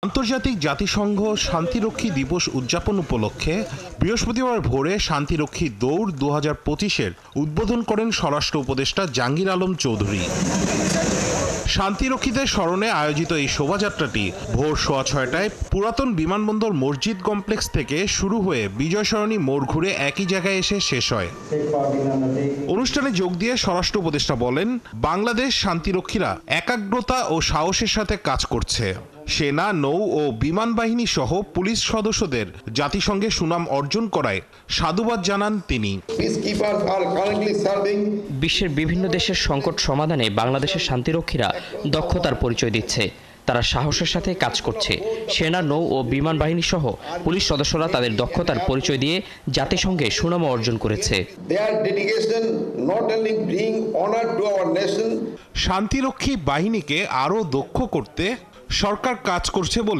আন্তর্জাতিক জাতিসংঘ শান্তিরক্ষী দিবস উদযাপন উপলক্ষে বৃহস্পতিবার ভোরে শান্তিরক্ষী দৌড় 2025-এর উদ্বোধন করেন স্বরাষ্ট্র উপদেষ্টা জাহাঙ্গীর আলম চৌধুরী। শান্তিরক্ষীদের স্মরণে আয়োজিত এই শোভাযাত্রাটি ভোর 6:30টায় পুরাতন বিমানবন্দর মসজিদ কমপ্লেক্স থেকে শুরু হয়ে বিজয় সরণি মোড় ঘুরে একই জায়গায় এসে শেষ হয়। অনুষ্ঠানে যোগ দিয়ে স্বরাষ্ট্র উপদেষ্টা বলেন, বাংলাদেশ শান্তিরক্ষীরা একাগ্রতা ও সাহসের সাথে কাজ করছে। সেনা, নৌ ও বিমান বাহিনী সহ পুলিশ সদস্যদের জাতিসংঘে সুনাম অর্জন করায় সাধুবাদ জানান তিনি। বিশ্বের বিভিন্ন দেশের সংকট সমাধানে বাংলাদেশের শান্তিরক্ষীরা দক্ষতার পরিচয় দিচ্ছে। তারা সাহসের সাথে কাজ করছে। সেনা, নৌ ও বিমান বাহিনী সহ পুলিশ সদস্যরা তাদের দক্ষতার পরিচয় দিয়ে জাতিসংঘে সুনাম অর্জন করেছে। শান্তিরক্ষী বাহিনীকে আরও দক্ষ করতে সরকার কাজ করছে বলে